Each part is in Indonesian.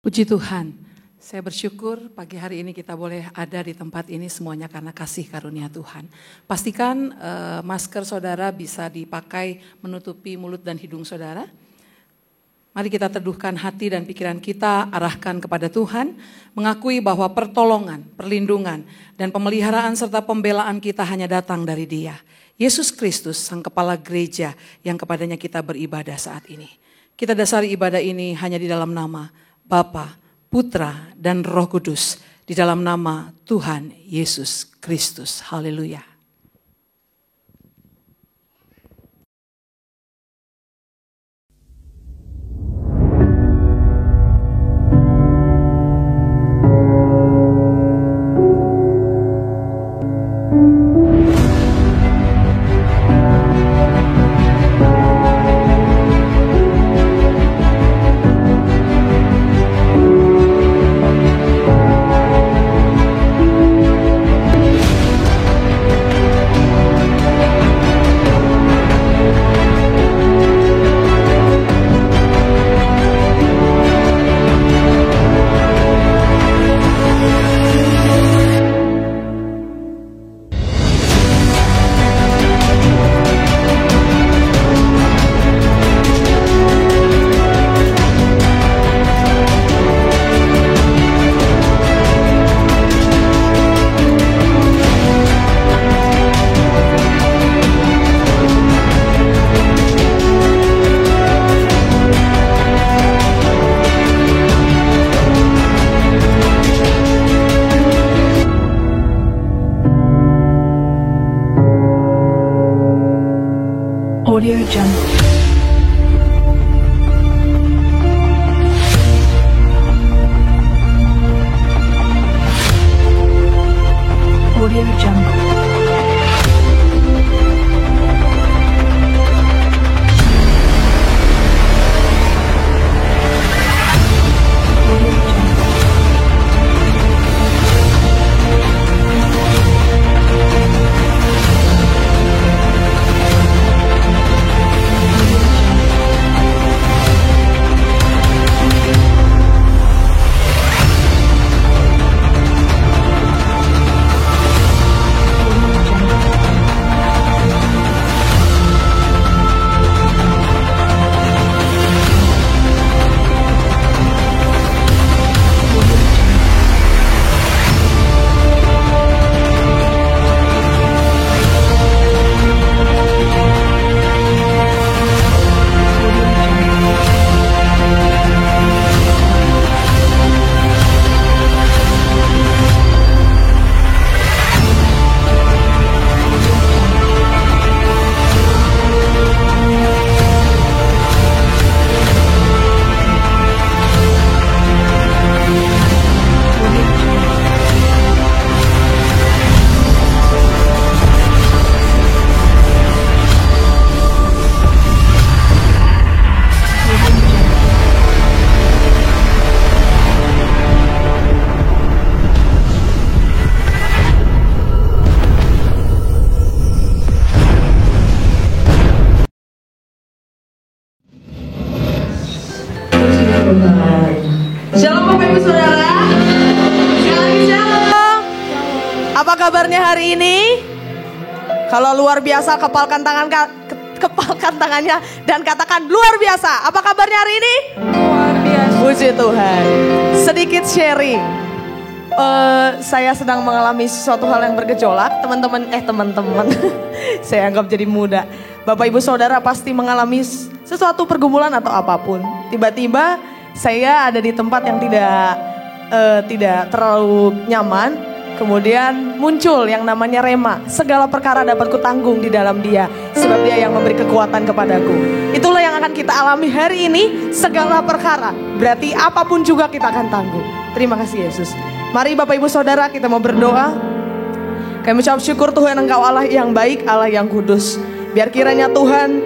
Puji Tuhan, saya bersyukur pagi hari ini kita boleh ada di tempat ini semuanya karena kasih karunia Tuhan. Pastikan masker saudara bisa dipakai menutupi mulut dan hidung saudara. Mari kita teduhkan hati dan pikiran kita, arahkan kepada Tuhan, mengakui bahwa pertolongan, perlindungan, dan pemeliharaan serta pembelaan kita hanya datang dari Dia. Yesus Kristus, Sang Kepala Gereja yang kepadanya kita beribadah saat ini. Kita dasari ibadah ini hanya di dalam nama Bapa, Putra, dan Roh Kudus, di dalam nama Tuhan Yesus Kristus. Haleluya. Audio Jungle. Audio Jungle. Shalom Bapak Ibu Saudara. Sekali lagi shalom. Apa kabarnya hari ini? Kalau luar biasa kepalkan tangannya dan katakan luar biasa. Apa kabarnya hari ini? Luar biasa. Puji Tuhan. Sedikit sharing. Saya sedang mengalami sesuatu hal yang bergejolak. Teman-teman. Saya anggap jadi muda. Bapak Ibu Saudara pasti mengalami sesuatu pergumulan atau apapun. Tiba-tiba saya ada di tempat yang tidak terlalu nyaman. Kemudian muncul yang namanya rema. Segala perkara dapat kutanggung di dalam Dia, sebab Dia yang memberi kekuatan kepadaku. Itulah yang akan kita alami hari ini. Segala perkara, berarti apapun juga kita akan tanggung. Terima kasih Yesus. Mari Bapak Ibu Saudara, kita mau berdoa. Kami mengucap syukur Tuhan, Engkau Allah yang baik, Allah yang kudus. Biar kiranya Tuhan,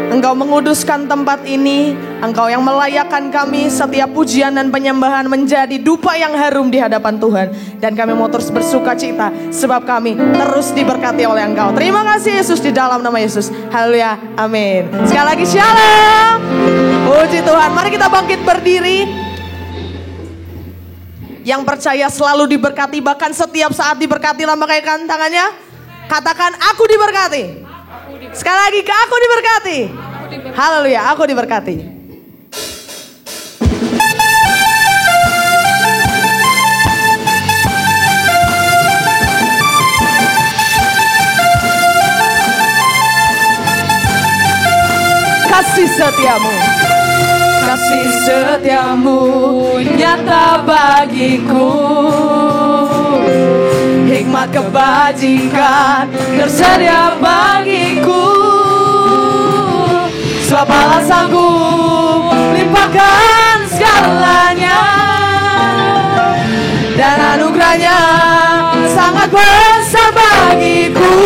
Engkau menguduskan tempat ini, Engkau yang melayakkan kami setiap pujian dan penyembahan menjadi dupa yang harum di hadapan Tuhan. Dan kami mau terus bersuka cita, sebab kami terus diberkati oleh Engkau. Terima kasih Yesus, di dalam nama Yesus. Haleluya, amin. Sekali lagi shalom. Puji Tuhan, mari kita bangkit berdiri. Yang percaya selalu diberkati, bahkan setiap saat diberkati. Lambaikan tangannya. Katakan, aku diberkati. Sekali lagi, aku diberkati. Haleluya, aku diberkati. Kasih setiamu, kasih setiamu nyata bagiku. Hikmat kebajikan tersedia bagiku. Sebab Allah sanggup limpahkan segalanya, dan anugerahnya sangat besar bagiku.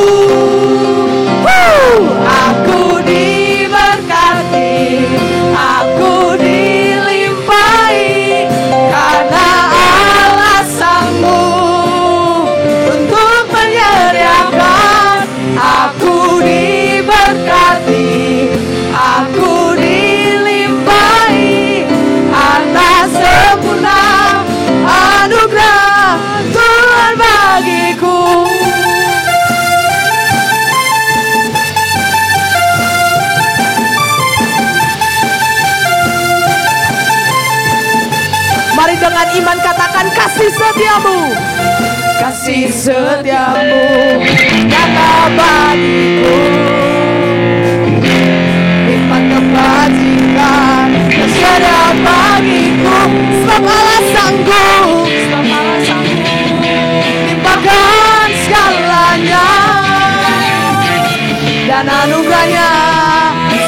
Aku diberkati, aku dilimpahi, karena Allah sanggup untuk menyediakan. Aku diberkati, aku dilimpahi atas sempurna anugerah Tuhan bagiku. Mari dengan iman katakan, kasih setiamu, kasih setiamu nyata bagiku. Hikmat kebajikan tersedia bagiku. Sebab Allah sanggup limpahkan segalanya, dan anugerahnya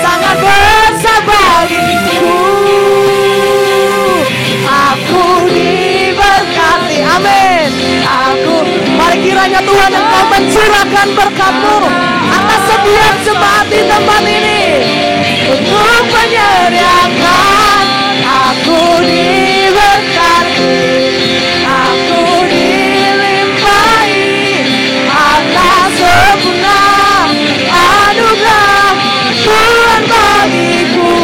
sangat besar bagiku. Aku diberkati, amin. Mari kiranya Tuhan Engkau mencurahkan berkat-Mu atas setiap jemaat di tempat ini untuk menyediakan. Aku diberkati, aku dilimpahi atas sempurna anugerah Tuhan bagiku.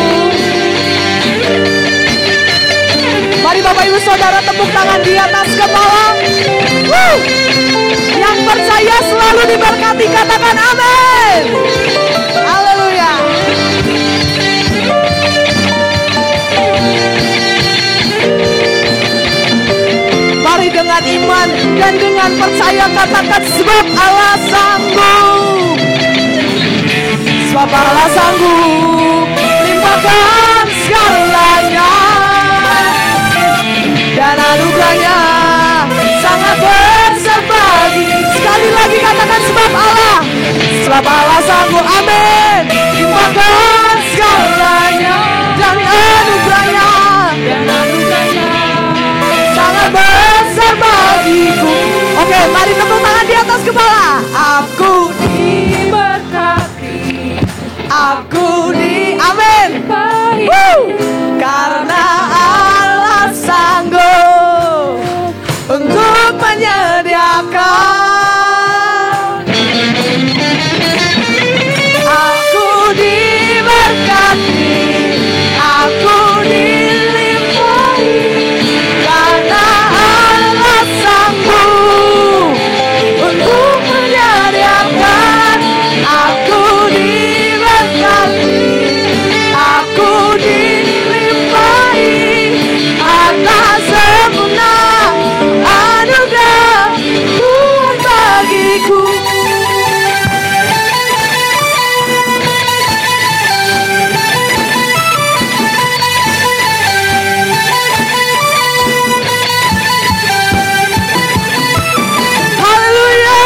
Mari Bapak Ibu Saudara tepuk tangan di atas kepala. Yang percaya selalu diberkati, katakan amin. Haleluya. Mari dengan iman dan dengan percaya katakan, sebab Allah sanggup. Sebab Allah sanggup limpahkan segalanya, dan anugerahnya sangat besar bagi. Sekali lagi katakan, sebab Allah sanggup, amin. Limpahkan segalanya, dan anugerahnya sangat besar bagiku. Oke, mari tepuk tangan di atas kepala. Aku diberkati, aku amin. Karena Allah sanggup untuk menyediakan. Aku diberkati, aku dilimpahi, karena Allah sanggup untuk menyediakan. Aku diberkati, aku dilimpahi atas sempurna anugerah Tuhan bagiku. Haleluya.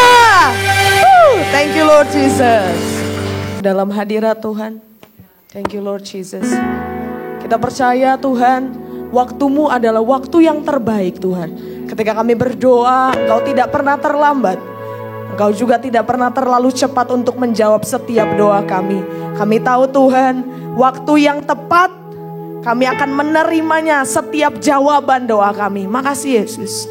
Thank you Lord Jesus. Dalam hadirat Tuhan, thank you Lord Jesus. Kita percaya Tuhan, waktu-Mu adalah waktu yang terbaik Tuhan. Ketika kami berdoa, Engkau tidak pernah terlambat. Engkau juga tidak pernah terlalu cepat untuk menjawab setiap doa kami. Kami tahu Tuhan, waktu yang tepat kami akan menerimanya setiap jawaban doa kami. Makasih Yesus.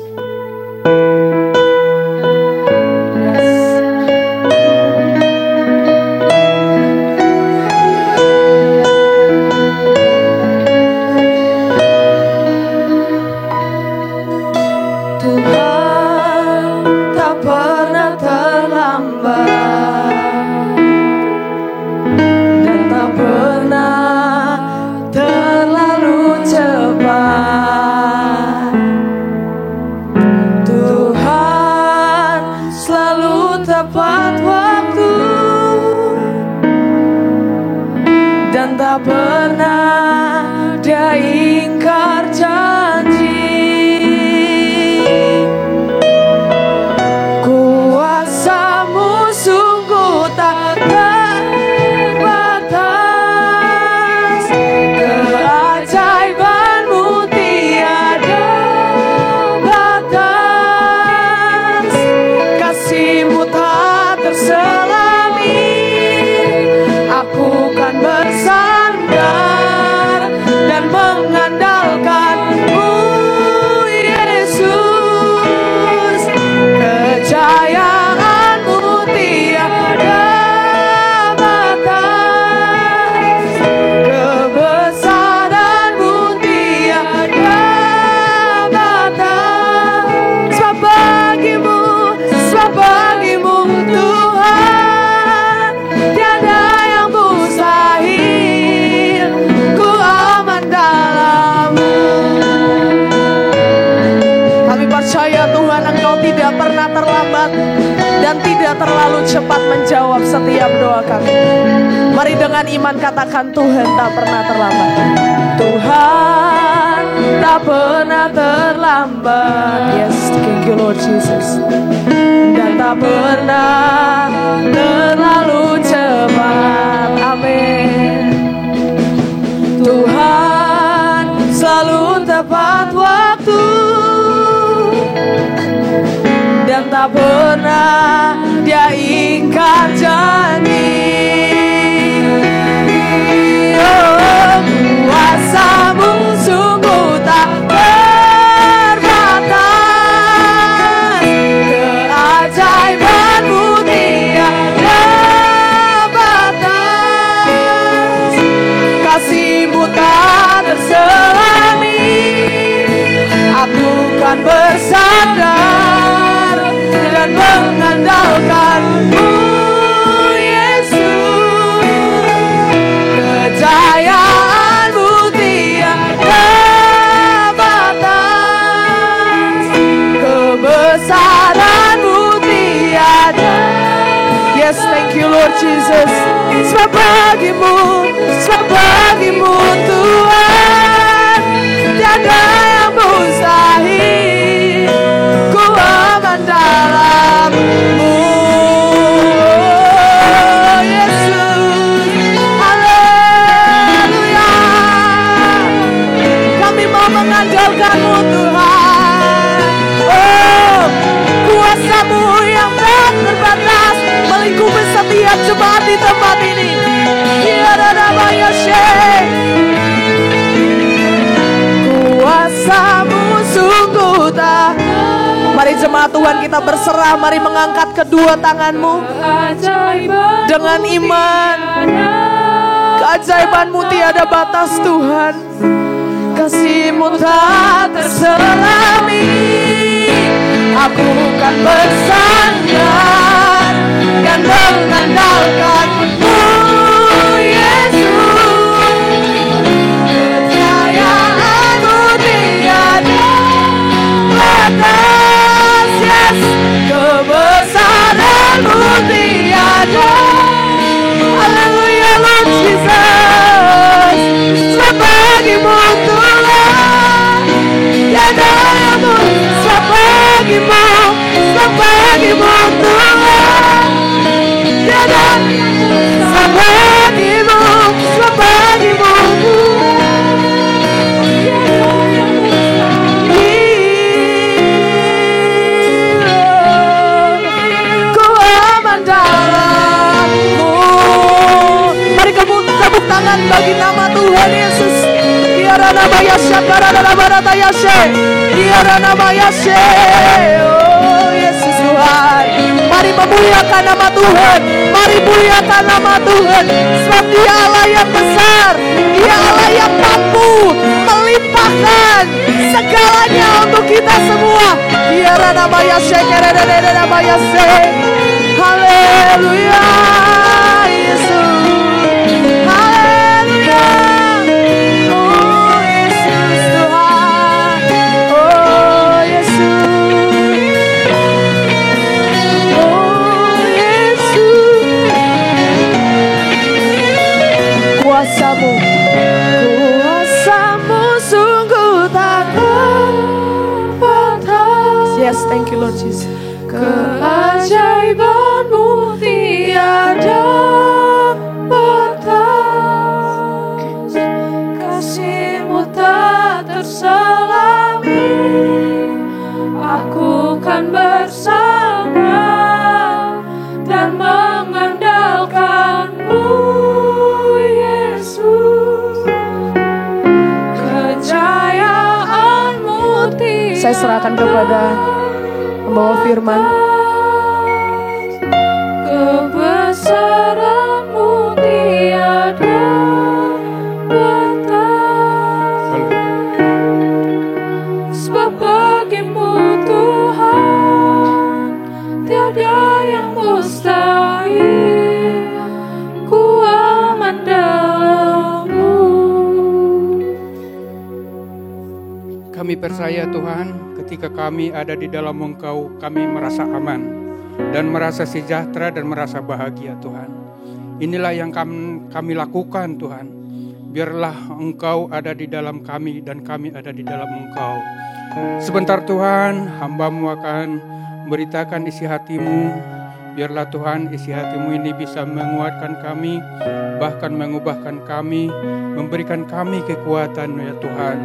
percaya Tuhan Engkau tidak pernah terlambat dan tidak terlalu cepat menjawab setiap doa kami. Mari dengan iman katakan Tuhan tak pernah terlambat. Tuhan tak pernah terlambat. Yes, thank you Lord Jesus. Dan tak pernah terlalu cepat. Amin. Tuhan selalu tepat waktu dan tak pernah Dia ingkar janji. Oh, kuasa-Mu sungguh tak terbatas, keajaiban-Mu tiada batas, kasih-Mu tak terselami. Aku kan bersandar dan mengandalkan-Mu, Yesus. Kejayaan-Mu tiada batas, kebesaran-Mu tiada. Yes, thank you Lord Jesus. Sebab bagi-Mu Tuhan tiada yang mustahil. Ku aman dalam-Mu, Yesus. Haleluya. Kami mau mengandalkan-Mu Tuhan. Oh, kuasa-Mu yang tak terbatas melingkupi setiap jemaat di tempat ini. Kuasa-Mu sungguh tak. Mari jemaat Tuhan kita berserah. Mari mengangkat kedua tangan-Mu dengan iman. Keajaiban-Mu tiada batas Tuhan, kasih-Mu tak terselami. Aku kan bersandar dan mengandalkan-Mu, Yesus. Kejayaan-Mu tiada batas, yes. Kebesaran-Mu tiada. Haleluya Lord Jesus. Sebab bagi-Mu Tuhan tiada yang sebab bagi-Mu Tuhan tiada sebab bagi-Mu ku aman dalam-Mu. Mari tepuk tangan bagi nama Tuhan Yesus. Biar nama Yasha karana barata Yasha. Biar nama Yasha. Oh Yesus Tuhan. Mari memuliakan nama Tuhan. Mari muliakan nama Tuhan. Sebab Dia Allah yang besar. Dia Allah yang mampu melimpahkan segalanya untuk kita semua. Biar nama Yasha karana nama Yasha. Haleluya Yesus. Haleluya. Oh Yesus Tuhan. Oh Yesus. Oh Yesus. Kuasa-Mu sungguh tak terbatas. Yes, thank you Lord Jesus. Keajaiban-Mu tiada batas, kasih-Mu tak terselami. Aku kan bersandar dan mengandalkan-Mu, Yesus. Kejayaan-Mu tiada. Saya serahkan kepada pembawa firman. Kebesaran-Mu tiada batas, sebab bagi-Mu Tuhan tiada yang mustahil. Ku aman dalam-Mu. Kami Kami percaya Tuhan, ketika kami ada di dalam Engkau, kami merasa aman dan merasa sejahtera dan merasa bahagia Tuhan. Inilah yang kami lakukan Tuhan. Biarlah Engkau ada di dalam kami dan kami ada di dalam Engkau. Sebentar Tuhan, hamba-Mu akan memberitakan isi hati-Mu. Biarlah Tuhan isi hati-Mu ini bisa menguatkan kami, bahkan mengubahkan kami, memberikan kami kekuatan ya Tuhan.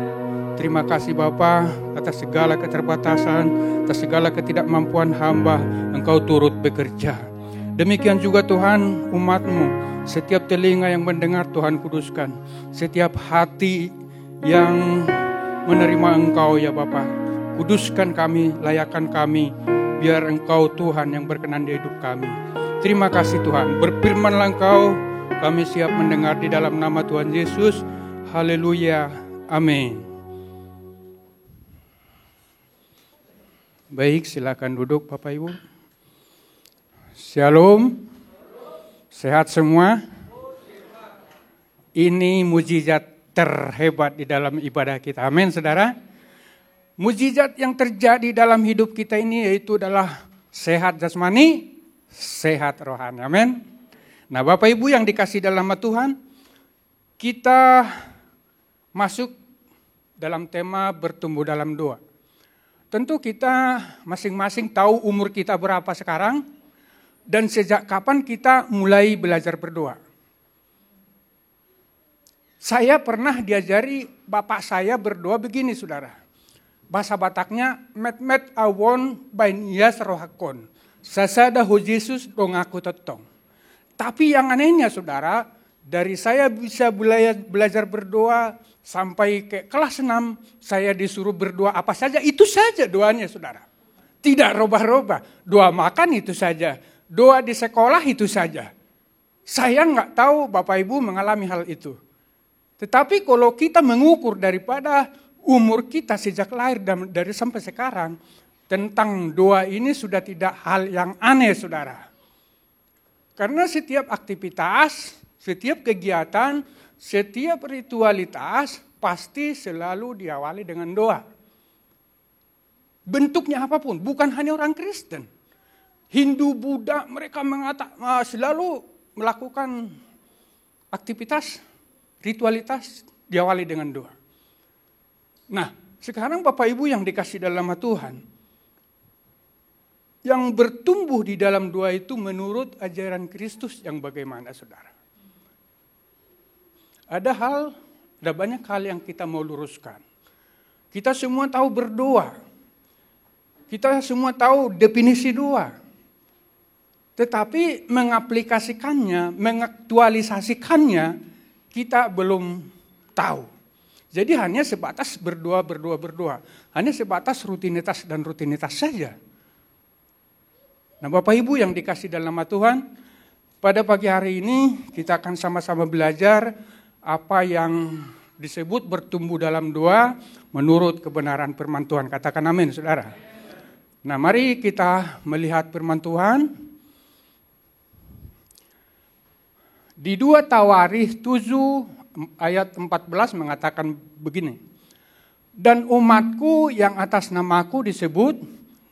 Terima kasih Bapa atas segala keterbatasan, atas segala ketidakmampuan hamba, Engkau turut bekerja. Demikian juga Tuhan umat-Mu, setiap telinga yang mendengar Tuhan kuduskan, setiap hati yang menerima Engkau ya Bapa, kuduskan kami, layakkan kami, biar Engkau Tuhan yang berkenan di hidup kami. Terima kasih Tuhan, berfirmanlah Engkau, kami siap mendengar di dalam nama Tuhan Yesus. Haleluya, amin. Baik, silakan duduk Bapak Ibu. Shalom. Sehat semua? Ini mujizat terhebat di dalam ibadah kita. Amin, Saudara. Mujizat yang terjadi dalam hidup kita ini yaitu adalah sehat jasmani, sehat rohani. Amin. Nah, Bapak Ibu yang dikasih dalam nama Tuhan, kita masuk dalam tema bertumbuh dalam doa. Tentu kita masing-masing tahu umur kita berapa sekarang dan sejak kapan kita mulai belajar berdoa. Saya pernah diajari bapak saya berdoa begini Saudara. Bahasa Bataknya, met awon bain ias rohakon. Sasada ho Yesus dong aku tetong. Tapi yang anehnya Saudara, dari saya bisa belajar berdoa sampai ke kelas 6, saya disuruh berdoa apa saja, itu saja doanya Saudara. Tidak robah-robah, doa makan itu saja, doa di sekolah itu saja. Saya nggak tahu Bapak Ibu mengalami hal itu. Tetapi kalau kita mengukur daripada umur kita sejak lahir dan dari sampai sekarang, tentang doa ini sudah tidak hal yang aneh Saudara. Karena setiap aktivitas, setiap kegiatan, setiap ritualitas pasti selalu diawali dengan doa. Bentuknya apapun, bukan hanya orang Kristen. Hindu, Buddha, mereka selalu melakukan aktivitas, ritualitas diawali dengan doa. Nah, sekarang Bapak Ibu yang dikasih dalam nama Tuhan, yang bertumbuh di dalam doa itu menurut ajaran Kristus yang bagaimana Saudara? Ada banyak hal yang kita mau luruskan. Kita semua tahu berdoa. Kita semua tahu definisi doa. Tetapi mengaplikasikannya, mengaktualisasikannya, kita belum tahu. Jadi hanya sebatas berdoa. Hanya sebatas rutinitas dan rutinitas saja. Nah Bapak Ibu yang dikasih dalam nama Tuhan, pada pagi hari ini kita akan sama-sama belajar apa yang disebut bertumbuh dalam doa menurut kebenaran firman Tuhan. Katakan amin Saudara. Nah mari kita melihat firman Tuhan. Di 2 Tawarikh 7 ayat 14 mengatakan begini. Dan umatku yang atas namaku disebut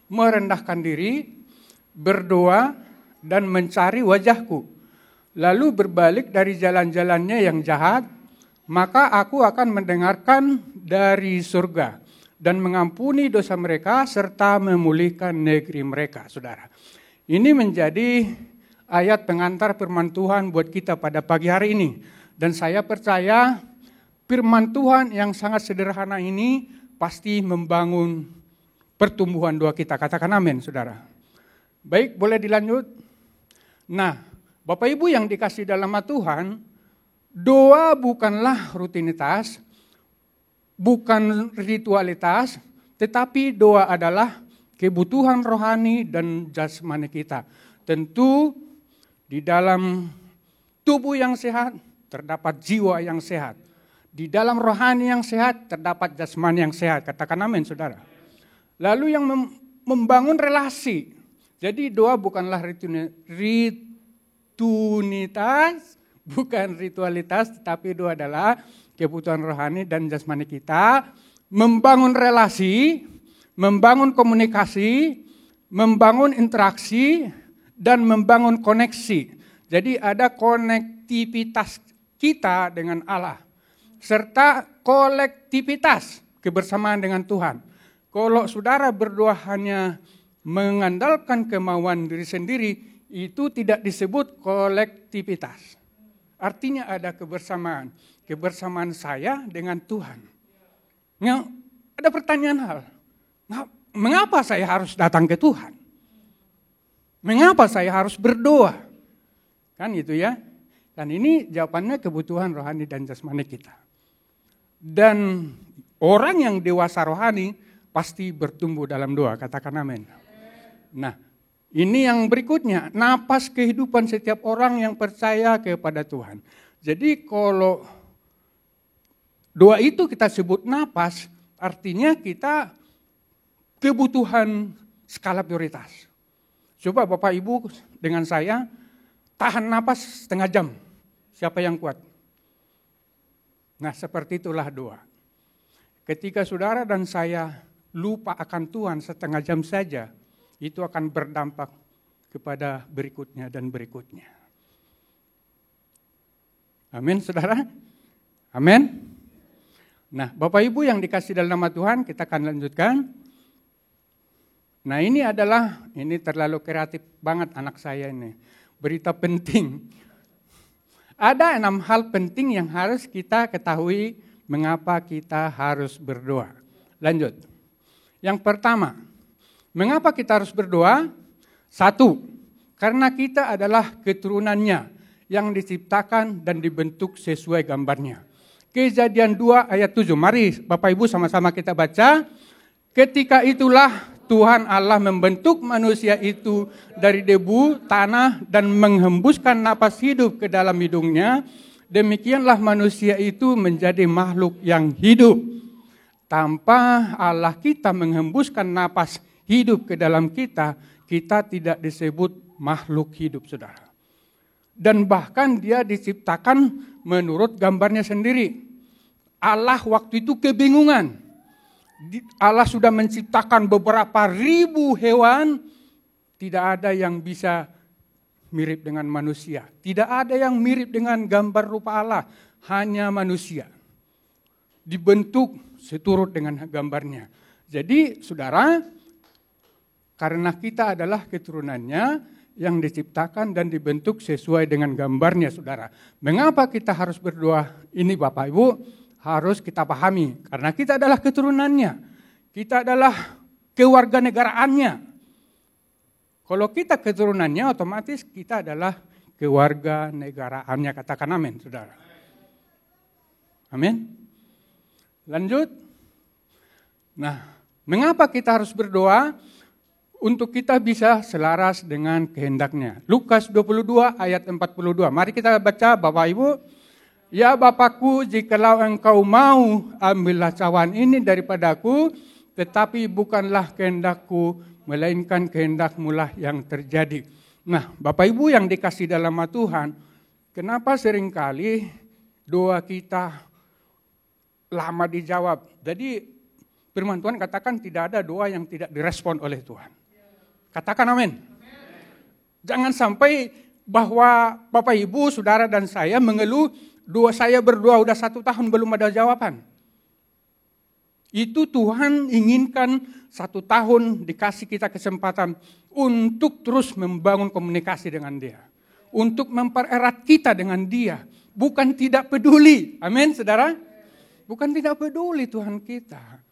merendahkan diri, berdoa dan mencari wajahku. Lalu berbalik dari jalan-jalannya yang jahat, maka aku akan mendengarkan dari surga dan mengampuni dosa mereka serta memulihkan negeri mereka, Saudara. Ini menjadi ayat pengantar firman Tuhan buat kita pada pagi hari ini. Dan saya percaya firman Tuhan yang sangat sederhana ini pasti membangun pertumbuhan doa kita. Katakan amin, Saudara. Baik, boleh dilanjut? Nah, Bapak Ibu yang dikasih dalam nama Tuhan, doa bukanlah rutinitas, bukan ritualitas, tetapi doa adalah kebutuhan rohani dan jasmani kita. Tentu di dalam tubuh yang sehat terdapat jiwa yang sehat. Di dalam rohani yang sehat terdapat jasmani yang sehat. Katakan amin Saudara. Lalu yang membangun relasi. Jadi doa bukanlah rutinitas, bukan ritualitas, tetapi doa adalah kebutuhan rohani dan jasmani kita membangun relasi, membangun komunikasi, membangun interaksi, dan membangun koneksi. Jadi ada konektivitas kita dengan Allah, serta kolektivitas kebersamaan dengan Tuhan. Kalau saudara berdoa hanya mengandalkan kemauan diri sendiri, itu tidak disebut kolektivitas. Artinya ada kebersamaan. Kebersamaan saya dengan Tuhan. Ada pertanyaan hal. Mengapa saya harus datang ke Tuhan? Mengapa saya harus berdoa? Kan itu ya. Dan ini jawabannya kebutuhan rohani dan jasmani kita. Dan orang yang dewasa rohani pasti bertumbuh dalam doa. Katakan amin. Nah, ini yang berikutnya. Napas kehidupan setiap orang yang percaya kepada Tuhan. Jadi kalau doa itu kita sebut napas, artinya kita kebutuhan skala prioritas. Coba Bapak Ibu dengan saya tahan napas setengah jam. Siapa yang kuat? Nah, seperti itulah doa. Ketika saudara dan saya lupa akan Tuhan setengah jam saja, itu akan berdampak kepada berikutnya dan berikutnya. Amin, saudara? Amin. Nah, Bapak Ibu yang dikasih dalam nama Tuhan, kita akan lanjutkan. Nah, ini terlalu kreatif banget anak saya ini. Berita penting. Ada 6 hal penting yang harus kita ketahui mengapa kita harus berdoa. Lanjut. Yang pertama, mengapa kita harus berdoa? 1, karena kita adalah keturunannya yang diciptakan dan dibentuk sesuai gambarnya. Kejadian 2 ayat 7. Mari Bapak Ibu sama-sama kita baca. Ketika itulah Tuhan Allah membentuk manusia itu dari debu, tanah, dan menghembuskan napas hidup ke dalam hidungnya. Demikianlah manusia itu menjadi makhluk yang hidup. Tanpa Allah kita menghembuskan napas hidup ke dalam kita, kita tidak disebut makhluk hidup, saudara. Dan bahkan dia diciptakan menurut gambarnya sendiri. Allah waktu itu kebingungan. Allah sudah menciptakan beberapa ribu hewan, tidak ada yang bisa mirip dengan manusia. Tidak ada yang mirip dengan gambar rupa Allah, hanya manusia. Dibentuk seturut dengan gambarnya. Jadi saudara, karena kita adalah keturunannya yang diciptakan dan dibentuk sesuai dengan gambarnya, saudara. Mengapa kita harus berdoa? Ini Bapak Ibu, harus kita pahami, karena kita adalah keturunannya, kita adalah kewarganegaraannya. Kalau kita keturunannya, otomatis kita adalah kewarganegaraannya. Katakan amin, saudara. Amin. Lanjut. Nah, mengapa kita harus berdoa? Untuk kita bisa selaras dengan kehendaknya. Lukas 22 ayat 42. Mari kita baca Bapak Ibu. Ya Bapakku, jikalau engkau mau, ambillah cawan ini daripadaku, tetapi bukanlah kehendakku, melainkan kehendakmu-lah yang terjadi. Nah, Bapak Ibu yang dikasih dalam nama Tuhan, kenapa seringkali doa kita lama dijawab? Jadi firman Tuhan katakan tidak ada doa yang tidak direspon oleh Tuhan. Katakan amin. Jangan sampai bahwa Bapak Ibu, saudara dan saya mengeluh, doa saya berdoa udah 1 tahun belum ada jawaban. Itu Tuhan inginkan 1 tahun dikasih kita kesempatan untuk terus membangun komunikasi dengan Dia. Untuk mempererat kita dengan Dia. Bukan tidak peduli. Amin, saudara? Bukan tidak peduli Tuhan kita.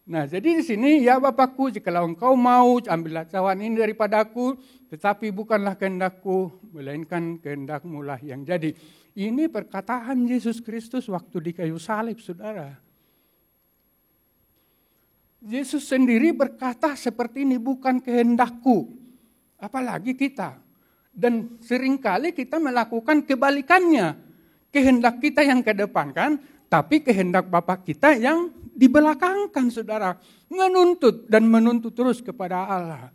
Nah, jadi di sini, ya Bapakku, jikalau engkau mau, ambillah cawan ini daripadaku, tetapi bukanlah kehendakku, melainkan kehendakmu-lah yang jadi. Ini perkataan Yesus Kristus waktu di kayu salib, saudara. Yesus sendiri berkata seperti ini, bukan kehendakku, apalagi kita. Dan seringkali kita melakukan kebalikannya. Kehendak kita yang ke depan kan, tapi kehendak Bapa kita yang dibelakangkan, saudara. Menuntut dan menuntut terus kepada Allah.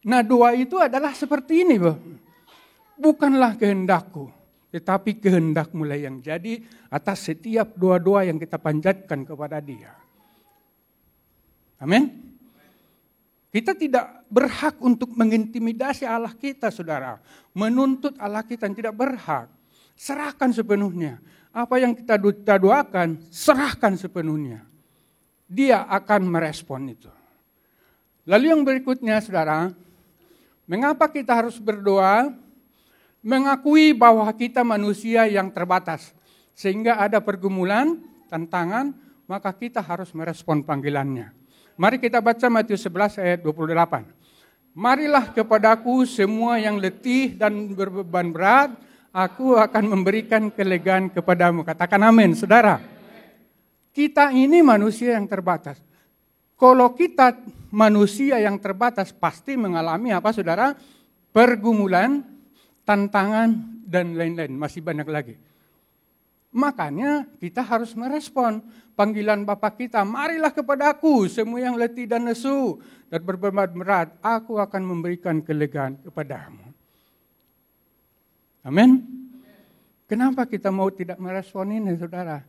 Nah, doa itu adalah seperti ini, bukanlah kehendakku, tetapi kehendak mulai yang jadi atas setiap doa-doa yang kita panjatkan kepada Dia. Amin. Kita tidak berhak untuk mengintimidasi Allah kita, saudara. Menuntut Allah kita tidak berhak. Serahkan sepenuhnya. Apa yang kita doakan, serahkan sepenuhnya. Dia akan merespon itu. Lalu yang berikutnya, saudara, mengapa kita harus berdoa? Mengakui bahwa kita manusia yang terbatas. Sehingga ada pergumulan, tantangan, maka kita harus merespon panggilannya. Mari kita baca Matius 11 ayat 28. Marilah kepadaku semua yang letih dan berbeban berat, aku akan memberikan kelegaan kepadamu. Katakan amin, saudara. Kita ini manusia yang terbatas. Kalau kita manusia yang terbatas, pasti mengalami apa, saudara? Pergumulan, tantangan, dan lain-lain. Masih banyak lagi. Makanya kita harus merespon panggilan Bapa kita. Marilah kepadaku semua yang letih dan lesu dan berbeban berat. Aku akan memberikan kelegaan kepadamu. Amin. Kenapa kita mau tidak merespon ini, saudara?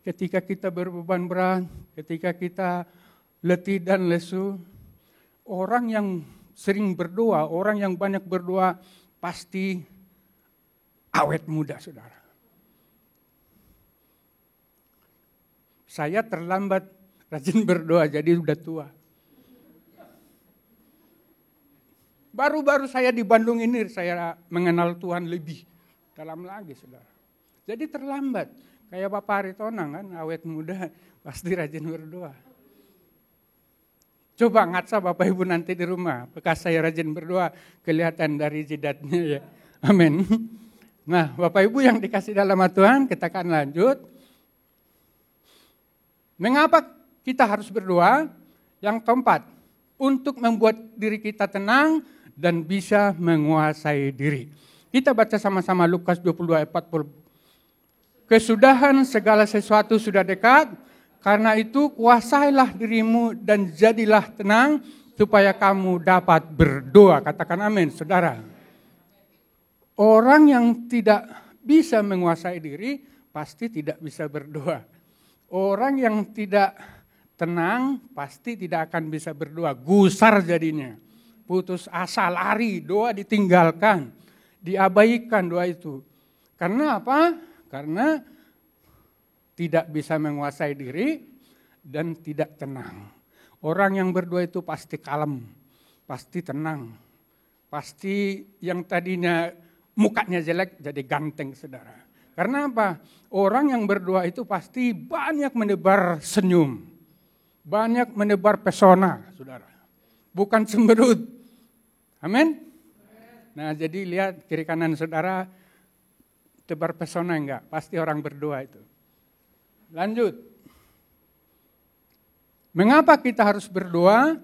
Ketika kita berbeban berat, ketika kita letih dan lesu, orang yang sering berdoa, orang yang banyak berdoa pasti awet muda, saudara. Saya terlambat rajin berdoa, jadi sudah tua. Baru-baru saya di Bandung ini, saya mengenal Tuhan lebih dalam lagi, saudara. Jadi terlambat. Kayak Bapak Aritonang kan, awet muda, pasti rajin berdoa. Coba ngaca Bapak Ibu nanti di rumah, bekas saya rajin berdoa, kelihatan dari jidatnya ya. Amin. Nah, Bapak Ibu yang dikasih dalam Tuhan, kita akan lanjut. Mengapa kita harus berdoa? Yang keempat, untuk membuat diri kita tenang dan bisa menguasai diri. Kita baca sama-sama Lukas 22 ayat 40. Kesudahan segala sesuatu sudah dekat, karena itu kuasailah dirimu dan jadilah tenang supaya kamu dapat berdoa. Katakan amin, saudara. Orang yang tidak bisa menguasai diri pasti tidak bisa berdoa. Orang yang tidak tenang pasti tidak akan bisa berdoa. Gusar jadinya. Putus asa, lari, doa ditinggalkan. Diabaikan doa itu. Karena apa? Karena tidak bisa menguasai diri dan tidak tenang. Orang yang berdoa itu pasti kalem, pasti tenang. Pasti yang tadinya mukanya jelek jadi ganteng, saudara. Karena apa? Orang yang berdoa itu pasti banyak menebar senyum. Banyak menebar pesona, saudara. Bukan cemberut. Amin? Nah, jadi lihat kiri kanan saudara, tebar pesona enggak? Pasti orang berdoa itu. Lanjut. Mengapa kita harus berdoa?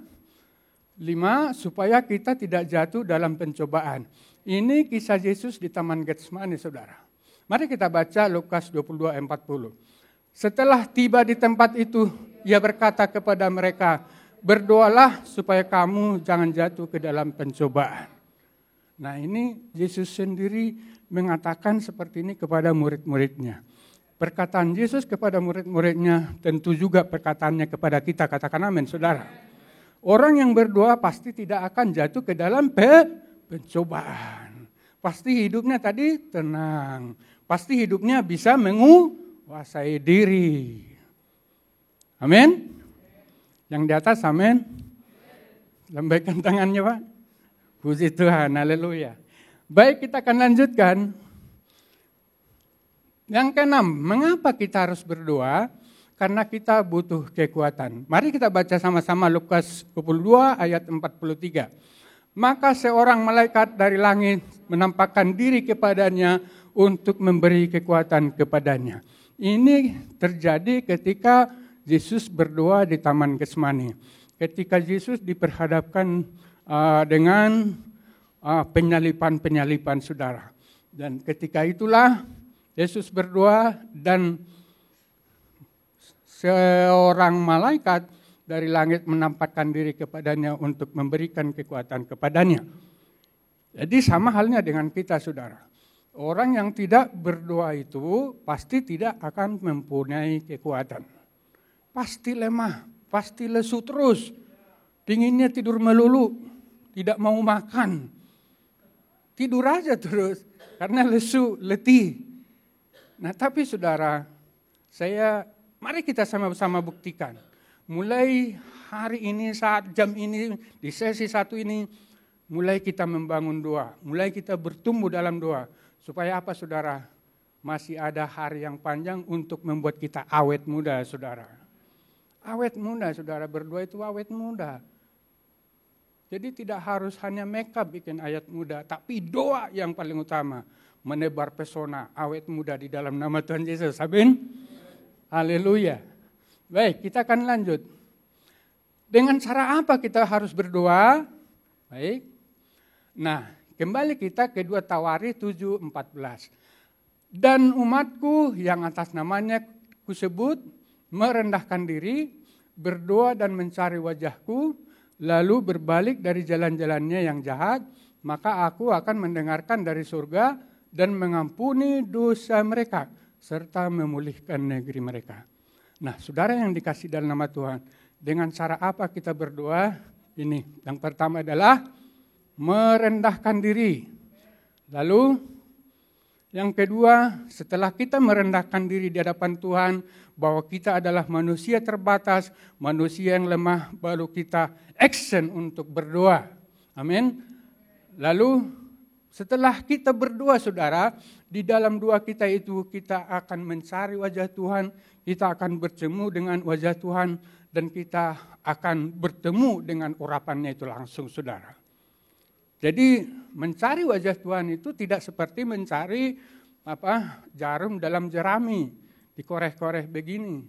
5, supaya kita tidak jatuh dalam pencobaan. Ini kisah Yesus di Taman Getsemani, saudara. Mari kita baca Lukas 22 ayat 40. Setelah tiba di tempat itu, ia berkata kepada mereka, berdoalah supaya kamu jangan jatuh ke dalam pencobaan. Nah, ini Yesus sendiri mengatakan seperti ini kepada murid-muridnya. Perkataan Yesus kepada murid-muridnya tentu juga perkataannya kepada kita. Katakan amin, saudara. Orang yang berdoa pasti tidak akan jatuh ke dalam pencobaan. Pasti hidupnya tadi tenang. Pasti hidupnya bisa menguasai diri. Amin. Yang di atas amin. Lambaikan tangannya, Pak. Puji Tuhan, haleluya. Baik, kita akan lanjutkan. Yang keenam, mengapa kita harus berdoa? Karena kita butuh kekuatan. Mari kita baca sama-sama Lukas 22 ayat 43. Maka seorang malaikat dari langit menampakkan diri kepadanya untuk memberi kekuatan kepadanya. Ini terjadi ketika Yesus berdoa di Taman Getsemani. Ketika Yesus diperhadapkan dengan penyalipan-penyalipan, saudara. Dan ketika itulah Yesus berdoa dan seorang malaikat dari langit menampakkan diri kepadanya untuk memberikan kekuatan kepadanya. Jadi sama halnya dengan kita, saudara. Orang yang tidak berdoa itu pasti tidak akan mempunyai kekuatan. Pasti lemah. pasti lesu terus. Pinginnya tidur melulu, tidak mau makan. Tidur aja terus, karena lesu, letih. Nah tapi saudara, mari kita sama-sama buktikan. Mulai hari ini, saat jam ini, di sesi 1 ini, mulai kita membangun doa. Mulai kita bertumbuh dalam doa. Supaya apa saudara? Masih ada hari yang panjang untuk membuat kita awet muda, saudara. Awet muda, saudara. Berdoa itu awet muda. Jadi tidak harus hanya makeup bikin ayat muda, tapi doa yang paling utama. Menebar pesona awet muda di dalam nama Tuhan Yesus. Amin. Haleluya. Baik, kita akan lanjut. Dengan cara apa kita harus berdoa? Baik. Nah, kembali kita ke 2 Tawarikh 7:14. Dan umatku yang atas namanya kusebut merendahkan diri, berdoa dan mencari wajahku, lalu berbalik dari jalan-jalannya yang jahat, maka aku akan mendengarkan dari surga dan mengampuni dosa mereka, serta memulihkan negeri mereka. Nah, saudara yang dikasih dalam nama Tuhan, dengan cara apa kita berdoa? Ini, yang pertama adalah merendahkan diri. Lalu yang kedua, setelah kita merendahkan diri di hadapan Tuhan, bahwa kita adalah manusia terbatas, manusia yang lemah, baru kita action untuk berdoa. Amin. Lalu setelah kita berdoa saudara, di dalam doa kita itu kita akan mencari wajah Tuhan, kita akan bertemu dengan wajah Tuhan, dan kita akan bertemu dengan urapannya itu langsung saudara. Jadi mencari wajah Tuhan itu tidak seperti mencari jarum dalam jerami, dikoreh-koreh begini.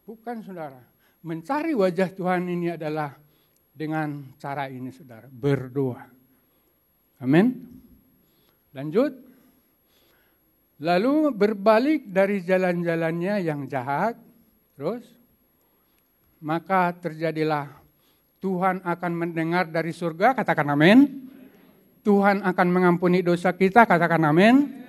Bukan saudara. Mencari wajah Tuhan ini adalah dengan cara ini saudara, berdoa. Amin. Lanjut. Lalu berbalik dari jalan-jalannya yang jahat. Terus. Maka terjadilah Tuhan akan mendengar dari surga, katakan amin. Tuhan akan mengampuni dosa kita, katakan amin.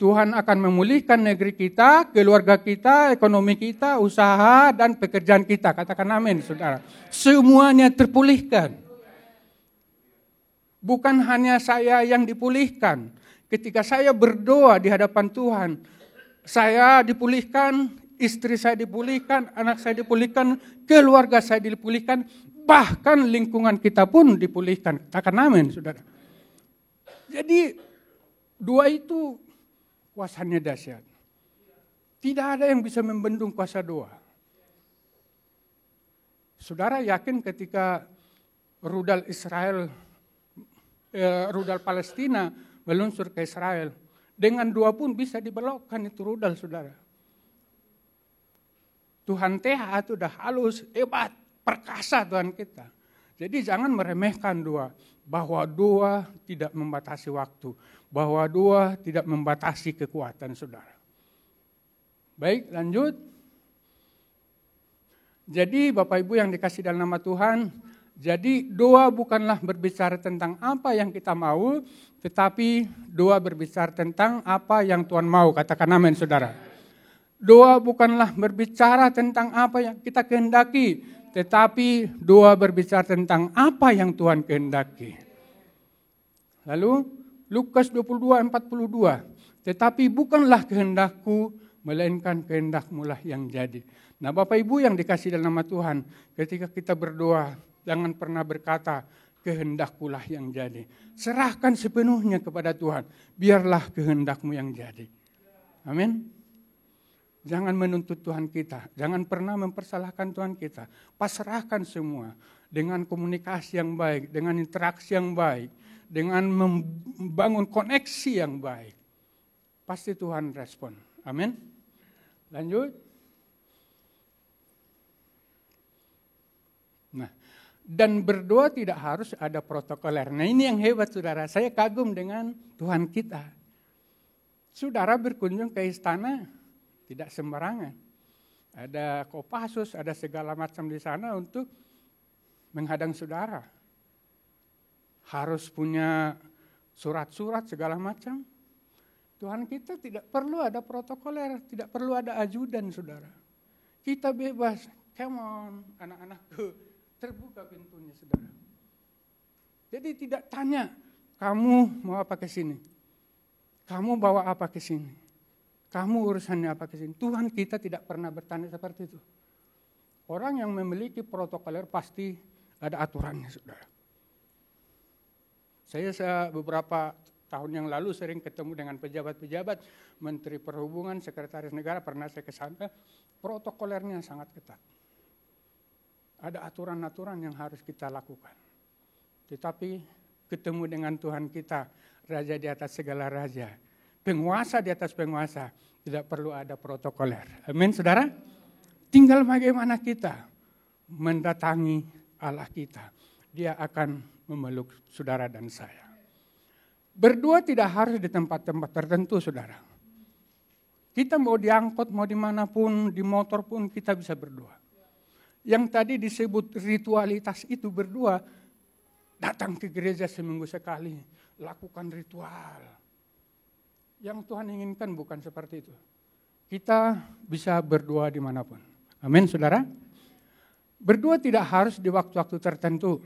Tuhan akan memulihkan negeri kita, keluarga kita, ekonomi kita, usaha dan pekerjaan kita, katakan amin saudara. Semuanya terpulihkan. Bukan hanya saya yang dipulihkan. Ketika saya berdoa di hadapan Tuhan, saya dipulihkan, istri saya dipulihkan, anak saya dipulihkan, keluarga saya dipulihkan, bahkan lingkungan kita pun dipulihkan. Katakan amin, saudara. Jadi doa itu kuasanya dahsyat. Tidak ada yang bisa membendung kuasa doa. Saudara yakin ketika rudal Palestina meluncur ke Israel, dengan doa pun bisa dibelokkan itu rudal, saudara. Tuhan TH itu udah halus, hebat, perkasa Tuhan kita. Jadi jangan meremehkan doa. Bahwa doa tidak membatasi waktu. Bahwa doa tidak membatasi kekuatan saudara. Baik, lanjut. Jadi Bapak Ibu yang dikasih dalam nama Tuhan, jadi doa bukanlah berbicara tentang apa yang kita mau, tetapi doa berbicara tentang apa yang Tuhan mau. Katakan amin saudara. Doa bukanlah berbicara tentang apa yang kita kehendaki, tetapi doa berbicara tentang apa yang Tuhan kehendaki. Lalu Lukas 22:42, tetapi bukanlah kehendakku, melainkan kehendakmu lah yang jadi. Nah Bapak Ibu yang dikasih dalam nama Tuhan, ketika kita berdoa, jangan pernah berkata, kehendakku lah yang jadi. Serahkan sepenuhnya kepada Tuhan, biarlah kehendakmu yang jadi. Amin. Jangan menuntut Tuhan kita, jangan pernah mempersalahkan Tuhan kita. Pasrahkan semua dengan komunikasi yang baik, dengan interaksi yang baik, dengan membangun koneksi yang baik. Pasti Tuhan respon. Amin. Lanjut. Nah, dan berdoa tidak harus ada protokoler. Nah ini yang hebat saudara, saya kagum dengan Tuhan kita. Saudara berkunjung ke istana, tidak sembarangan. Ada Kopassus, ada segala macam di sana untuk menghadang saudara. Harus punya surat-surat segala macam. Tuhan kita tidak perlu ada protokoler, tidak perlu ada ajudan saudara. Kita bebas, come on, anak-anakku, terbuka pintunya, saudara. Jadi tidak tanya, kamu mau apa ke sini? Kamu bawa apa ke sini? Kamu urusannya apa ke sini? Tuhan kita tidak pernah bertanya seperti itu. Orang yang memiliki protokoler pasti ada aturannya, saudara. Saya beberapa tahun yang lalu sering ketemu dengan pejabat-pejabat, Menteri Perhubungan, Sekretaris Negara, pernah saya ke sana, protokolernya sangat ketat. Ada aturan-aturan yang harus kita lakukan. Tetapi ketemu dengan Tuhan kita, Raja di atas segala raja, penguasa di atas penguasa, tidak perlu ada protokoler. Amin, saudara? Tinggal bagaimana kita mendatangi Allah kita. Dia akan memeluk saudara dan saya. Berdoa tidak harus di tempat-tempat tertentu, saudara. Kita mau diangkut, mau dimanapun, di motor pun kita bisa berdoa. Yang tadi disebut ritualitas itu berdoa, datang ke gereja seminggu sekali, lakukan ritual. Yang Tuhan inginkan bukan seperti itu. Kita bisa berdoa dimanapun. Amin, saudara. Berdoa tidak harus di waktu-waktu tertentu.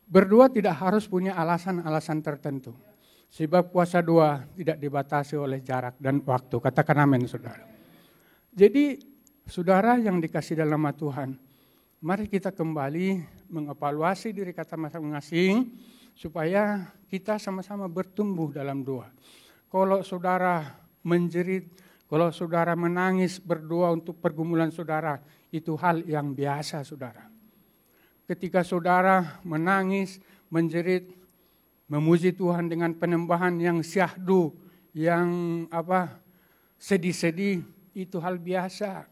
Berdoa tidak harus punya alasan-alasan tertentu. Sebab puasa doa tidak dibatasi oleh jarak dan waktu. Katakan amin, saudara. Jadi, saudara yang dikasih dalam nama Tuhan, mari kita kembali mengevaluasi diri kita masing-masing supaya kita sama-sama bertumbuh dalam doa. Kalau saudara menjerit, kalau saudara menangis berdoa untuk pergumulan saudara, itu hal yang biasa, saudara. Ketika saudara menangis, menjerit, memuji Tuhan dengan penyembahan yang syahdu, yang sedih-sedih, itu hal biasa.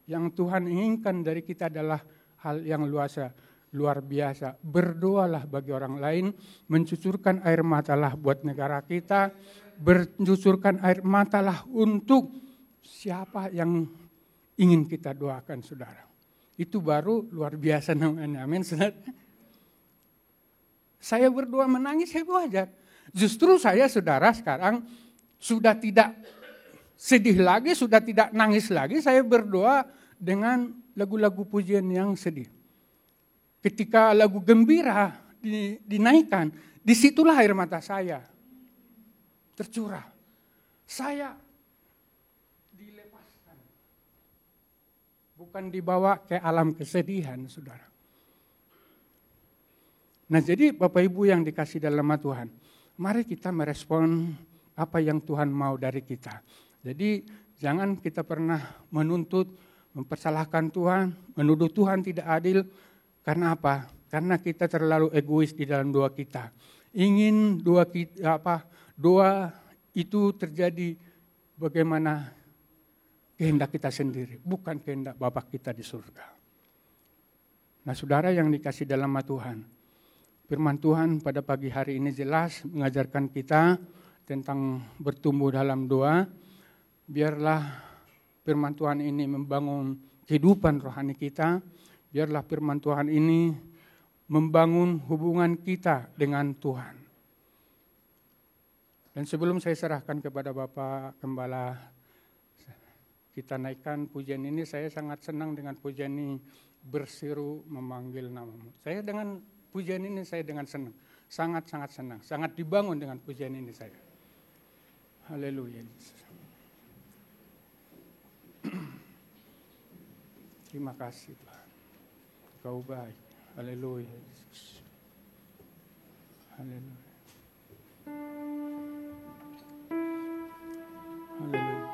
Yang Tuhan inginkan dari kita adalah hal yang luar biasa. Berdoalah bagi orang lain, mencucurkan air matalah buat negara kita, mencucurkan air matalah untuk siapa yang ingin kita doakan, saudara. Itu baru luar biasa namanya. Amin, saudara. Saya berdoa menangis, saya wajar. Justru saya, saudara, sekarang sudah tidak sedih lagi, sudah tidak nangis lagi. Saya berdoa dengan lagu-lagu pujian yang sedih. Ketika lagu gembira dinaikkan, disitulah air mata saya tercurah. Saya dilepaskan. Bukan dibawa ke alam kesedihan, saudara. Nah, jadi Bapak Ibu yang dikasih dalam nama Tuhan, mari kita merespon apa yang Tuhan mau dari kita. Jadi jangan kita pernah menuntut, mempersalahkan Tuhan, menuduh Tuhan tidak adil. Karena apa? Karena kita terlalu egois di dalam doa kita. Ingin doa itu terjadi bagaimana kehendak kita sendiri, bukan kehendak Bapa kita di surga. Nah, saudara yang dikasih dalam nama Tuhan, firman Tuhan pada pagi hari ini jelas mengajarkan kita tentang bertumbuh dalam doa. Biarlah firman Tuhan ini membangun kehidupan rohani kita. Biarlah firman Tuhan ini membangun hubungan kita dengan Tuhan. Dan sebelum saya serahkan kepada Bapak Gembala, kita naikkan pujian ini, saya sangat senang dengan pujian ini, berseru memanggil namamu. Saya dengan pujian ini saya dengan senang, sangat-sangat senang, sangat dibangun dengan pujian ini saya. Haleluya. Terima kasih Tuhan. Kau baik. Haleluya Yesus. Haleluya. Haleluya.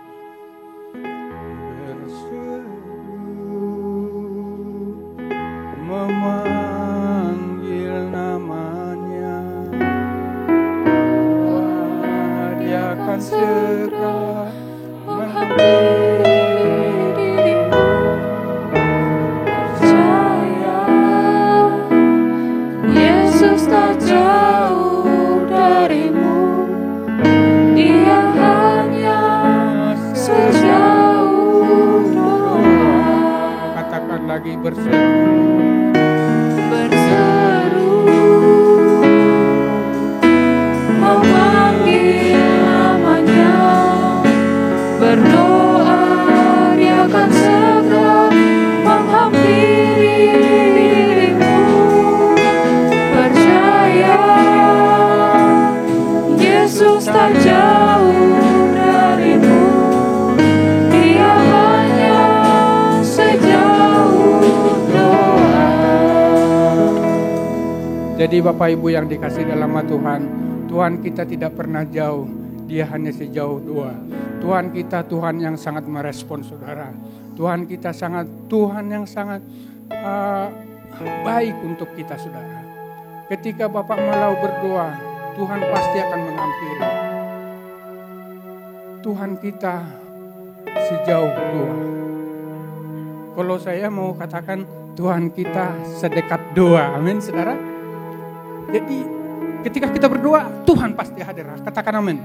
Berseru memanggil namanya, Dia akan segera menghampiri. Tak jauh darimu, Dia hanya sejauh doa. Katakan lagi berseru, memanggil namanya, berdoa Dia akan segera Jadi Bapak Ibu yang dikasihi dalam nama Tuhan, Tuhan kita tidak pernah jauh, Dia hanya sejauh doa. Tuhan kita Tuhan yang sangat merespon saudara. Tuhan kita Tuhan yang sangat baik untuk kita saudara. Ketika Bapak malau berdoa, Tuhan pasti akan mengampuni. Tuhan kita sejauh doa. Kalau saya mau katakan Tuhan kita sedekat doa, amin saudara. Jadi ketika kita berdoa, Tuhan pasti hadir. Katakan amin.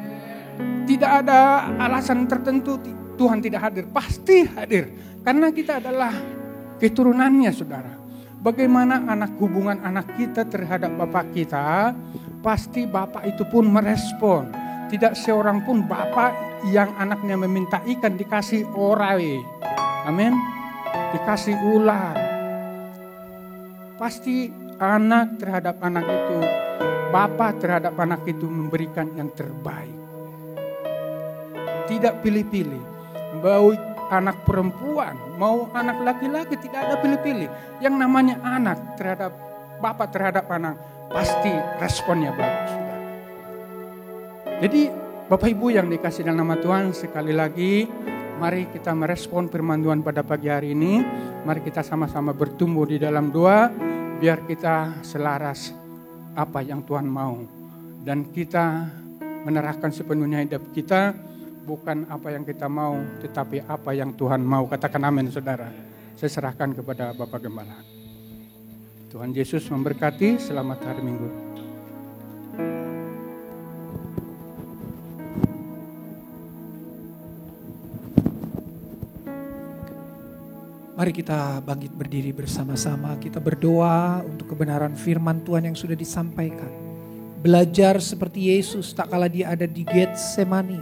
Tidak ada alasan tertentu Tuhan tidak hadir, pasti hadir. Karena kita adalah keturunannya saudara. Bagaimana hubungan anak kita terhadap Bapak kita, pasti Bapak itu pun merespon. Tidak seorang pun Bapak yang anaknya meminta ikan dikasih orawe. Amin. Dikasih ular. Pasti anak terhadap anak itu, Bapak terhadap anak itu memberikan yang terbaik. Tidak pilih-pilih. Mau anak perempuan, mau anak laki-laki, tidak ada pilih-pilih. Yang namanya anak terhadap Bapak terhadap anak, pasti responnya bagus. Jadi Bapak Ibu yang dikasih dalam nama Tuhan, sekali lagi mari kita merespon firman Tuhan pada pagi hari ini. Mari kita sama-sama bertumbuh di dalam doa, biar kita selaras apa yang Tuhan mau. Dan kita menyerahkan sepenuhnya hidup kita, bukan apa yang kita mau, tetapi apa yang Tuhan mau. Katakan amin saudara. Saya serahkan kepada Bapak Gembala. Tuhan Yesus memberkati, selamat hari Minggu. Mari kita bangkit berdiri bersama-sama. Kita berdoa untuk kebenaran firman Tuhan yang sudah disampaikan. Belajar seperti Yesus tak kala dia ada di Getsemani.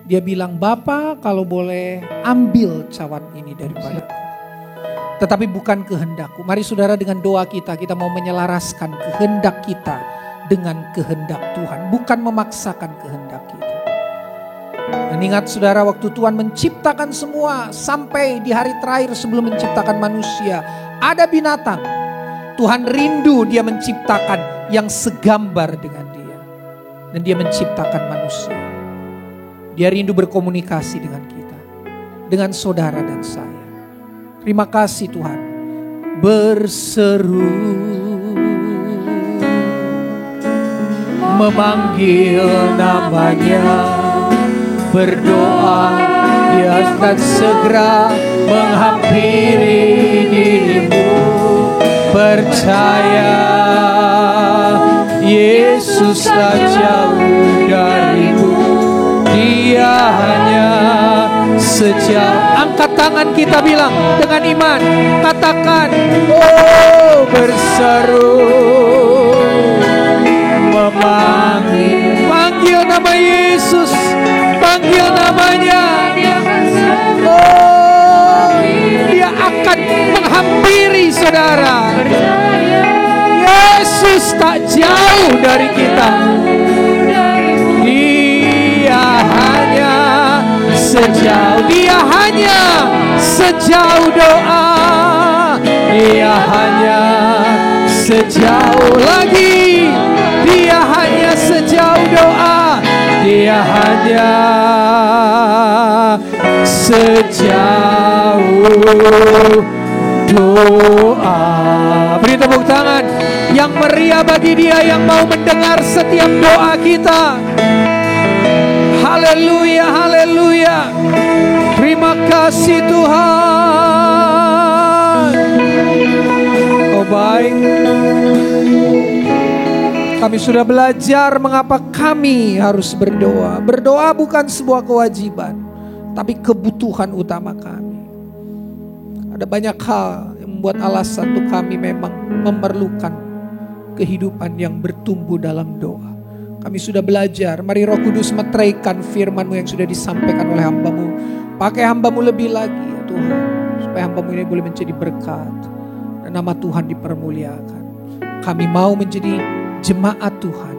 Dia bilang, Bapa kalau boleh ambil cawan ini daripada aku. Tetapi bukan kehendakku. Mari saudara dengan doa kita mau menyelaraskan kehendak kita dengan kehendak Tuhan. Bukan memaksakan kehendak kita. Dan ingat saudara, waktu Tuhan menciptakan semua, sampai di hari terakhir sebelum menciptakan manusia, ada binatang. Tuhan rindu dia menciptakan yang segambar dengan dia. Dan dia menciptakan manusia. Dia rindu berkomunikasi dengan kita, dengan saudara dan saya. Terima kasih Tuhan. Berseru, memanggil namanya, berdoa, dia akan segera menghampiri dirimu. Percaya, Yesus tak jauh darimu. Dia hanya sejauh. Angkat tangan kita bilang dengan iman. Katakan, oh berseru, memanggil. Panggil nama Yesus. Panggil namanya. Oh, dia akan menghampiri saudara. Yesus tak jauh dari kita. Dia hanya sejauh. Dia hanya sejauh doa. Dia hanya sejauh lagi. Dia hanya sejauh doa. Dia hanya sejauh doa. Beri tepuk tangan yang meriah bagi dia yang mau mendengar setiap doa kita. Haleluya, haleluya. Terima kasih Tuhan. Oh baik. Kami sudah belajar mengapa kami harus berdoa. Berdoa bukan sebuah kewajiban, tapi kebutuhan utama kami. Ada banyak hal yang membuat alasan untuk kami memang memerlukan kehidupan yang bertumbuh dalam doa. Kami sudah belajar, mari Roh Kudus meteraikan firman-Mu yang sudah disampaikan oleh hamba-Mu. Pakai hamba-Mu lebih lagi ya Tuhan, supaya hamba-Mu ini boleh menjadi berkat dan nama Tuhan dipermuliakan. Kami mau menjadi jemaat Tuhan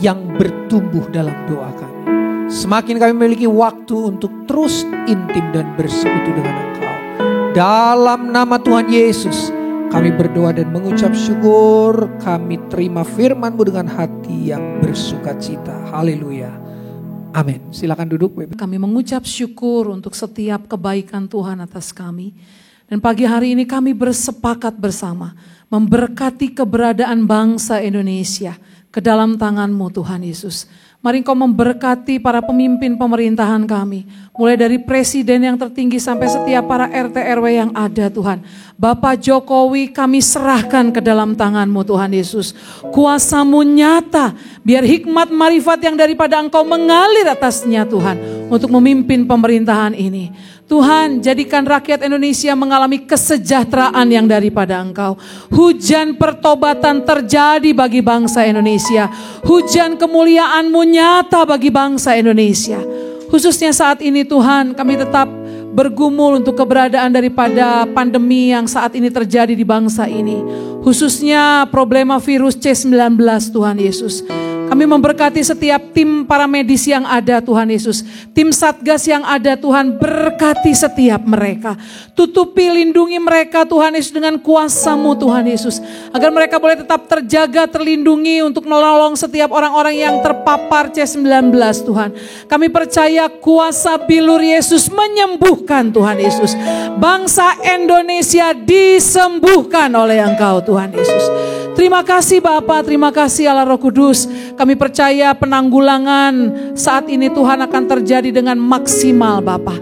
yang bertumbuh dalam doa kami. Semakin kami memiliki waktu untuk terus intim dan bersekutu dengan Engkau. Dalam nama Tuhan Yesus, Kami berdoa dan mengucap syukur, kami terima firman-Mu dengan hati yang bersuka cita. Haleluya. Amin. Silakan duduk. Kami mengucap syukur untuk setiap kebaikan Tuhan atas kami. Dan pagi hari ini kami bersepakat bersama memberkati keberadaan bangsa Indonesia ke dalam tangan-Mu Tuhan Yesus. Mari Engkau memberkati para pemimpin pemerintahan kami. Mulai dari presiden yang tertinggi sampai setiap para RT RW yang ada Tuhan. Bapak Jokowi kami serahkan ke dalam tangan-Mu Tuhan Yesus. Kuasa-Mu nyata. Biar hikmat marifat yang daripada Engkau mengalir atasnya Tuhan. Untuk memimpin pemerintahan ini. Tuhan, jadikan rakyat Indonesia mengalami kesejahteraan yang daripada Engkau. Hujan pertobatan terjadi bagi bangsa Indonesia. Hujan kemuliaan-Mu nyata bagi bangsa Indonesia. Khususnya saat ini Tuhan, kami tetap bergumul untuk keberadaan daripada pandemi yang saat ini terjadi di bangsa ini. Khususnya problema virus C19 Tuhan Yesus. Kami memberkati setiap tim para medis yang ada Tuhan Yesus. Tim Satgas yang ada Tuhan, berkati setiap mereka. Tutupi, lindungi mereka Tuhan Yesus dengan kuasa-Mu Tuhan Yesus. Agar mereka boleh tetap terjaga, terlindungi untuk menolong setiap orang-orang yang terpapar C19 Tuhan. Kami percaya kuasa bilur Yesus menyembuhkan Tuhan Yesus. Bangsa Indonesia disembuhkan oleh Engkau Tuhan Yesus. Terima kasih Bapa, terima kasih Allah Roh Kudus. Kami percaya penanggulangan saat ini Tuhan akan terjadi dengan maksimal Bapa.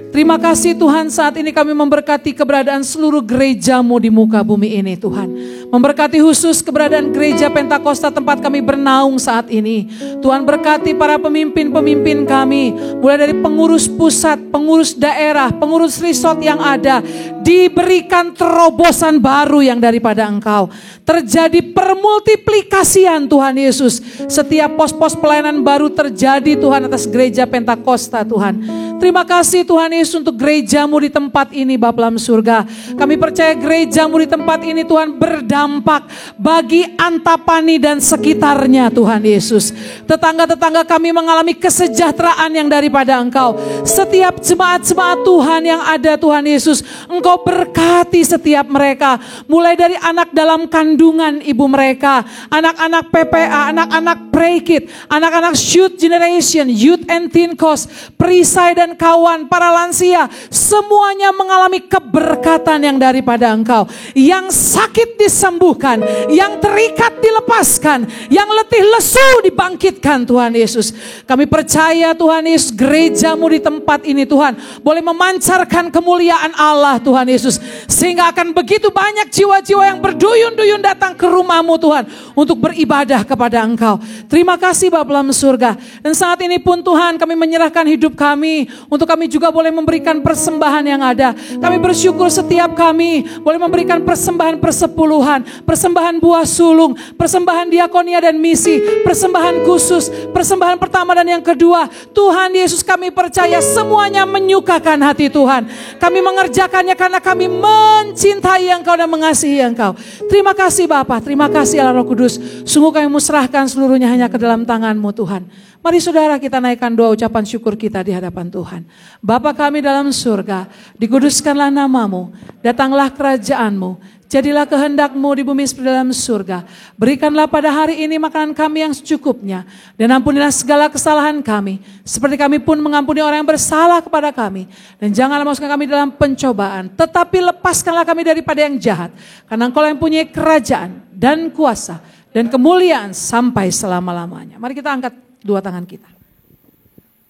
Terima kasih Tuhan, saat ini kami memberkati keberadaan seluruh gereja-Mu di muka bumi ini Tuhan. Memberkati khusus keberadaan gereja Pentakosta tempat kami bernaung saat ini. Tuhan berkati para pemimpin-pemimpin kami. Mulai dari pengurus pusat, pengurus daerah, pengurus resort yang ada. Diberikan terobosan baru yang daripada Engkau. Terjadi permultiplikasian Tuhan Yesus. Setiap pos-pos pelayanan baru terjadi Tuhan atas gereja Pentakosta Tuhan. Terima kasih Tuhan Yesus untuk gereja-Mu di tempat ini Bapa dalam surga. Kami percaya gereja-Mu di tempat ini Tuhan berdampak bagi Antapani dan sekitarnya Tuhan Yesus. Tetangga-tetangga kami mengalami kesejahteraan yang daripada Engkau. Setiap jemaat-jemaat Tuhan yang ada Tuhan Yesus, Engkau berkati setiap mereka. Mulai dari anak dalam kandungan ibu mereka, anak-anak PPA, anak-anak pre-kid, anak-anak youth generation, youth and teen cost, perisai dan kawan, para lansia, semuanya mengalami keberkatan yang daripada Engkau. Yang sakit disembuhkan, yang terikat dilepaskan, yang letih lesu dibangkitkan Tuhan Yesus. Kami percaya Tuhan Yesus, gereja-Mu di tempat ini Tuhan boleh memancarkan kemuliaan Allah Tuhan Yesus. Sehingga akan begitu banyak jiwa-jiwa yang berduyun-duyun datang ke rumah-Mu Tuhan untuk beribadah kepada Engkau. Terima kasih Bapa dalam surga. Dan saat ini pun Tuhan kami menyerahkan hidup kami untuk kami juga boleh memberikan persembahan yang ada. Kami bersyukur setiap kami boleh memberikan persembahan persepuluhan, persembahan buah sulung, persembahan diakonia dan misi, persembahan khusus, persembahan pertama dan yang kedua. Tuhan Yesus, kami percaya semuanya menyukakan hati Tuhan. Kami mengerjakannya karena kami mencintai Engkau dan mengasihi Engkau. Terima kasih Bapa, terima kasih Allah Roh Kudus. Sungguh kami serahkan seluruhnya hanya ke dalam tangan-Mu Tuhan. Mari saudara kita naikkan doa ucapan syukur kita di hadapan Tuhan. Bapa kami dalam surga, dikuduskanlah nama-Mu, datanglah kerajaan-Mu, jadilah kehendak-Mu di bumi seperti dalam surga. Berikanlah pada hari ini makanan kami yang secukupnya, dan ampunilah segala kesalahan kami, seperti kami pun mengampuni orang yang bersalah kepada kami. Dan janganlah masukkan kami dalam pencobaan, tetapi lepaskanlah kami daripada yang jahat. Karena Engkau yang punya kerajaan dan kuasa dan kemuliaan sampai selama-lamanya. Mari kita angkat dua tangan kita.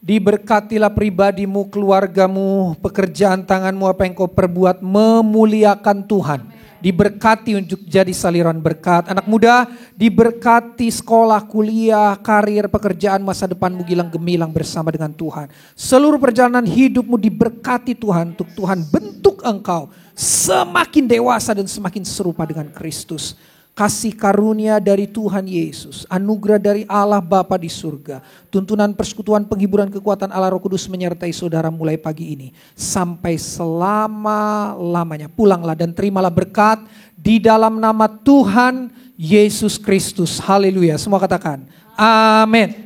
Diberkatilah pribadimu, keluargamu, pekerjaan tanganmu, apa yang kau perbuat memuliakan Tuhan. Diberkati untuk jadi saliran berkat. Anak muda diberkati sekolah, kuliah, karir, pekerjaan, masa depanmu gilang gemilang bersama dengan Tuhan. Seluruh perjalanan hidupmu diberkati Tuhan untuk Tuhan bentuk engkau semakin dewasa dan semakin serupa dengan Kristus. Kasih karunia dari Tuhan Yesus, anugerah dari Allah Bapa di surga, tuntunan persekutuan penghiburan kekuatan Allah Roh Kudus menyertai saudara mulai pagi ini sampai selama-lamanya. Pulanglah dan terimalah berkat di dalam nama Tuhan Yesus Kristus. Haleluya. Semua katakan amin.